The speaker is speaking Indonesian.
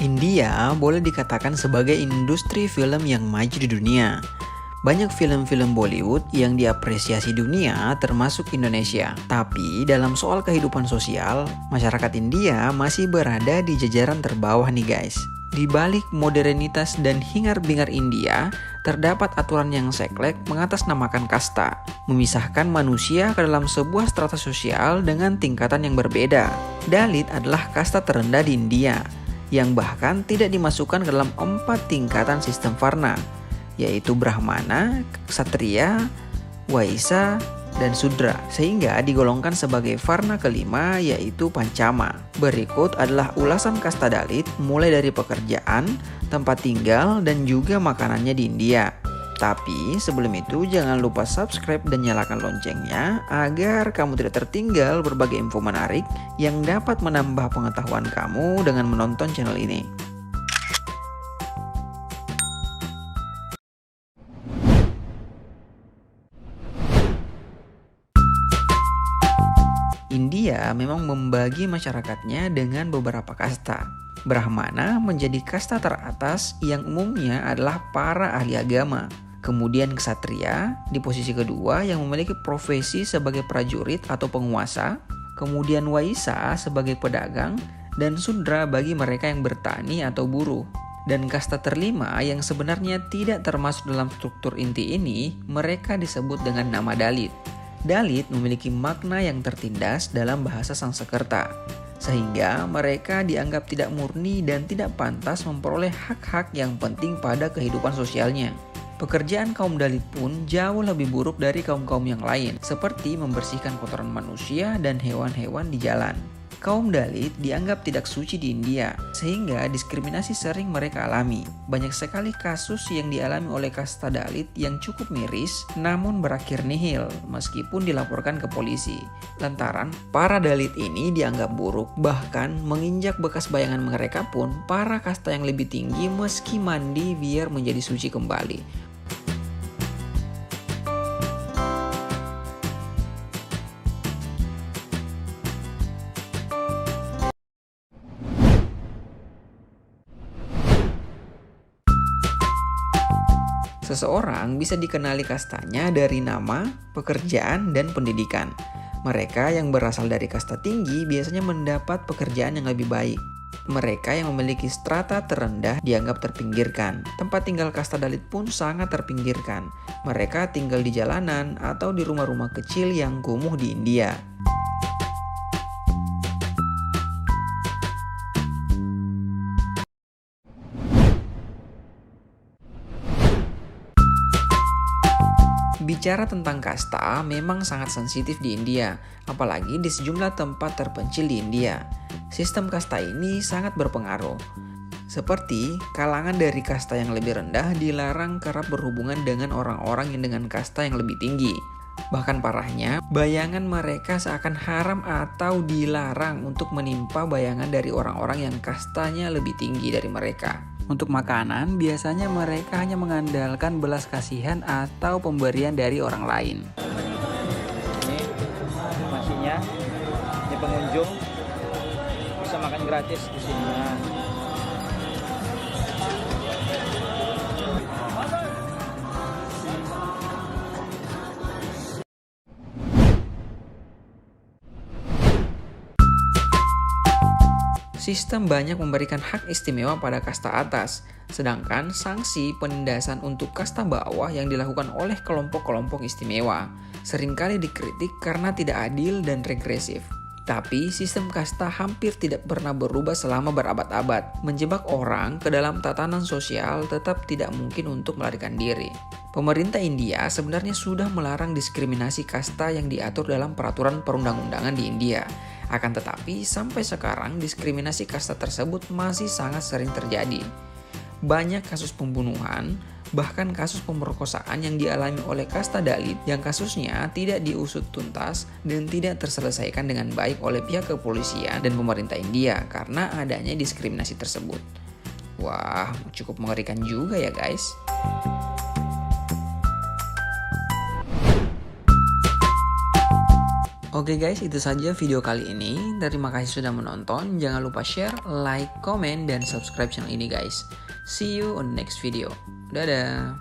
India boleh dikatakan sebagai industri film yang maju di dunia. Banyak film-film Bollywood yang diapresiasi dunia termasuk Indonesia. Tapi dalam soal kehidupan sosial, masyarakat India masih berada di jajaran terbawah nih guys. Di balik modernitas dan hingar-bingar India, terdapat aturan yang saklek mengatasnamakan kasta, memisahkan manusia ke dalam sebuah strata sosial dengan tingkatan yang berbeda. Dalit adalah kasta terendah di India, yang bahkan tidak dimasukkan ke dalam 4 tingkatan sistem Varna, yaitu Brahmana, Ksatria, Waisya, dan Sudra, sehingga digolongkan sebagai Varna kelima yaitu Pancama. Berikut adalah ulasan kasta Dalit mulai dari pekerjaan, tempat tinggal, dan juga makanannya di India. Tapi sebelum itu jangan lupa subscribe dan nyalakan loncengnya agar kamu tidak tertinggal berbagai info menarik yang dapat menambah pengetahuan kamu dengan menonton channel ini. India memang membagi masyarakatnya dengan beberapa kasta. Brahmana menjadi kasta teratas yang umumnya adalah para ahli agama. Kemudian Ksatria di posisi kedua yang memiliki profesi sebagai prajurit atau penguasa. Kemudian Waisya sebagai pedagang, dan Sudra bagi mereka yang bertani atau buruh. Dan kasta terlima yang sebenarnya tidak termasuk dalam struktur inti ini, mereka disebut dengan nama Dalit. Dalit memiliki makna yang tertindas dalam bahasa Sanskerta, sehingga mereka dianggap tidak murni dan tidak pantas memperoleh hak-hak yang penting pada kehidupan sosialnya. Pekerjaan kaum Dalit pun jauh lebih buruk dari kaum-kaum yang lain, seperti membersihkan kotoran manusia dan hewan-hewan di jalan. Kaum Dalit dianggap tidak suci di India, sehingga diskriminasi sering mereka alami. Banyak sekali kasus yang dialami oleh kasta Dalit yang cukup miris, namun berakhir nihil meskipun dilaporkan ke polisi. Lantaran para Dalit ini dianggap buruk, bahkan menginjak bekas bayangan mereka pun para kasta yang lebih tinggi meski mandi biar menjadi suci kembali. Seseorang bisa dikenali kastanya dari nama, pekerjaan, dan pendidikan. Mereka yang berasal dari kasta tinggi biasanya mendapat pekerjaan yang lebih baik. Mereka yang memiliki strata terendah dianggap terpinggirkan. Tempat tinggal kasta Dalit pun sangat terpinggirkan. Mereka tinggal di jalanan atau di rumah-rumah kecil yang kumuh di India. Bicara tentang kasta memang sangat sensitif di India, apalagi di sejumlah tempat terpencil di India. Sistem kasta ini sangat berpengaruh. Seperti kalangan dari kasta yang lebih rendah dilarang kerap berhubungan dengan orang-orang yang dengan kasta yang lebih tinggi. Bahkan parahnya, bayangan mereka seakan haram atau dilarang untuk menimpa bayangan dari orang-orang yang kastanya lebih tinggi dari mereka. Untuk makanan, biasanya mereka hanya mengandalkan belas kasihan atau pemberian dari orang lain. Ini informasinya, ini pengunjung bisa makan gratis di sini. Sistem banyak memberikan hak istimewa pada kasta atas, sedangkan sanksi penindasan untuk kasta bawah yang dilakukan oleh kelompok-kelompok istimewa seringkali dikritik karena tidak adil dan regresif. Tapi sistem kasta hampir tidak pernah berubah selama berabad-abad. Menjebak orang ke dalam tatanan sosial tetap tidak mungkin untuk melarikan diri. Pemerintah India sebenarnya sudah melarang diskriminasi kasta yang diatur dalam peraturan perundang-undangan di India. Akan tetapi, sampai sekarang diskriminasi kasta tersebut masih sangat sering terjadi. Banyak kasus pembunuhan, bahkan kasus pemerkosaan yang dialami oleh kasta Dalit yang kasusnya tidak diusut tuntas dan tidak terselesaikan dengan baik oleh pihak kepolisian dan pemerintah India karena adanya diskriminasi tersebut. Wah, cukup mengerikan juga ya guys. Oke guys, itu saja video kali ini. Terima kasih sudah menonton. Jangan lupa share, like, komen, dan subscribe channel ini guys. See you on the next video. Dadah.